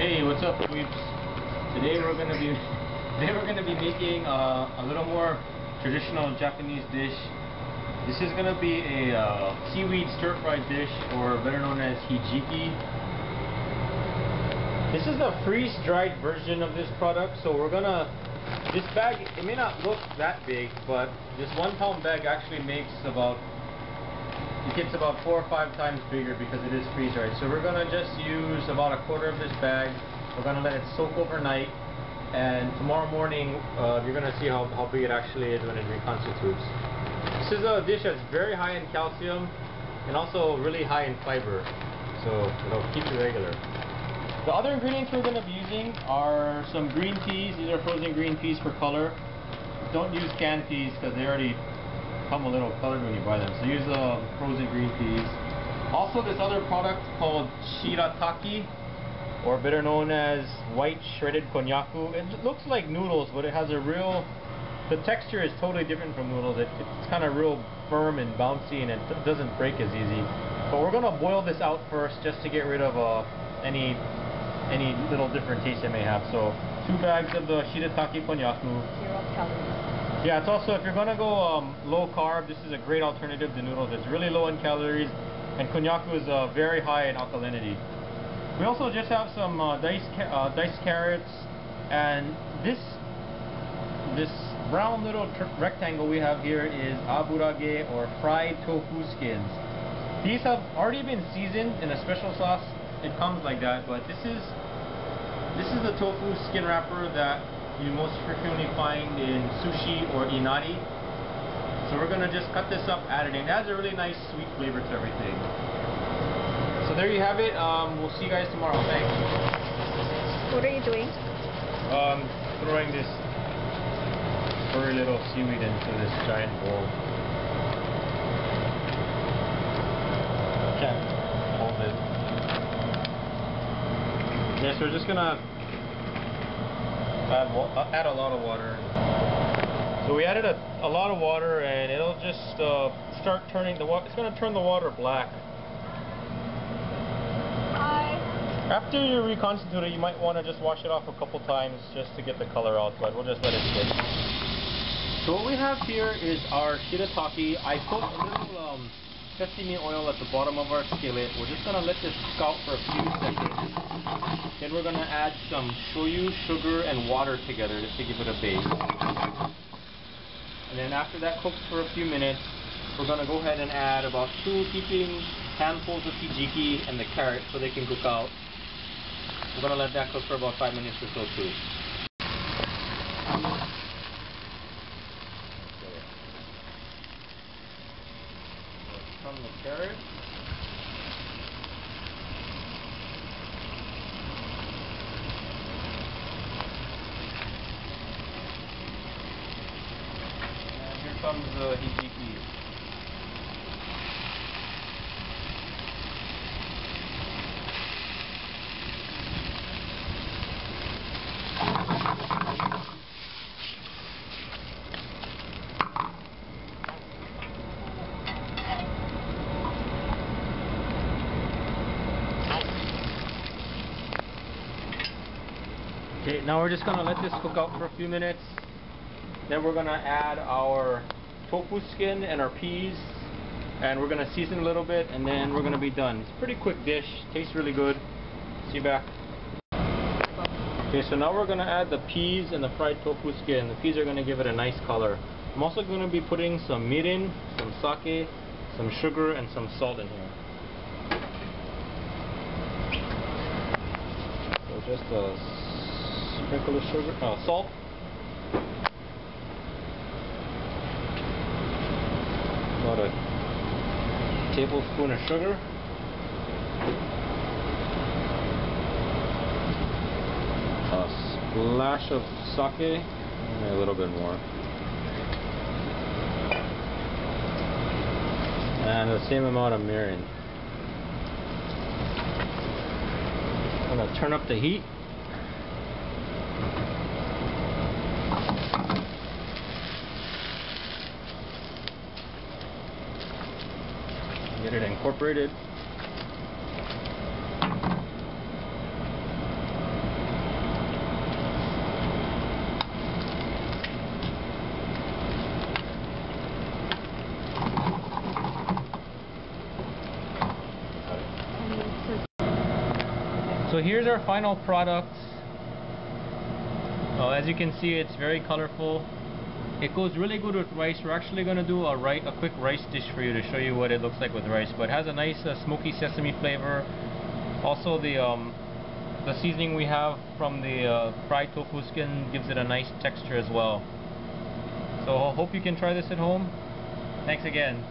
Hey, what's up, weeps? Today we're gonna be making a little more traditional Japanese dish. This is gonna be a seaweed stir-fried dish, or better known as Hijiki. This is a freeze-dried version of this product, so this bag, it may not look that big, but this 1 pound bag actually it gets about 4 or 5 times bigger because it is freeze-dried. So we're gonna just use about 1/4 of this bag. We're gonna let it soak overnight, and tomorrow morning you're gonna see how big it actually is when it reconstitutes. This is a dish that's very high in calcium and also really high in fiber, so it'll keep you regular. The other ingredients we're gonna be using are some green peas. These are frozen green peas for color. Don't use canned peas because they already come a little colored when you buy them, so use frozen green peas. Also, this other product called shirataki, or better known as white shredded konnyaku. It looks like noodles, but it has the texture is totally different from noodles. It's kind of real firm and bouncy, and it doesn't break as easy. But we're gonna boil this out first just to get rid of any little different taste it may have. So 2 bags of the shirataki konnyaku. 0 calories. Yeah, it's also, if you're gonna go low carb, this is a great alternative to noodles. It's really low in calories, and konnyaku is very high in alkalinity. We also just have some diced carrots, and this brown little rectangle we have here is aburage, or fried tofu skins. These have already been seasoned in a special sauce. It comes like that, but this is the tofu skin wrapper that you most frequently find in sushi or inari. So we're gonna just cut this up, add it in. It has a really nice sweet flavor to everything. So there you have it. We'll see you guys tomorrow. Thanks. What are you doing? Throwing this furry little seaweed into this giant bowl. Can't hold it. Yeah, so we're just gonna add a lot of water. So we added a lot of water, and it'll just start turning it's going to turn the water black. Hi. After you reconstitute it, you might want to just wash it off a couple times just to get the color out, but we'll just let it sit. So what we have here is our shirataki. I put a little sesame oil at the bottom of our skillet. We're just going to let this cook out for a few seconds. Then we're going to add some shoyu, sugar, and water together just to give it a base. And then after that cooks for a few minutes, we're going to go ahead and add about 2 heaping handfuls of hijiki and the carrot so they can cook out. We're going to let that cook for about 5 minutes or so too. From the carrot. And here comes the hijiki. Okay, now we're just going to let this cook out for a few minutes. Then we're going to add our tofu skin and our peas, and we're going to season a little bit, and then we're going to be done. It's a pretty quick dish, tastes really good. See you back. Okay, so now we're going to add the peas and the fried tofu skin. The peas are going to give it a nice color. I'm also going to be putting some mirin, some sake, some sugar, and some salt in here. So just a sprinkle of sugar, salt. About a tablespoon of sugar. A splash of sake, and a little bit more. And the same amount of mirin. I'm going to turn up the heat. Get it incorporated. So here's our final product. As you can see, it's very colorful. It goes really good with rice. We're actually going to do a quick rice dish for you to show you what it looks like with rice. But it has a nice smoky sesame flavor. Also the seasoning we have from the fried tofu skin gives it a nice texture as well. So I hope you can try this at home. Thanks again.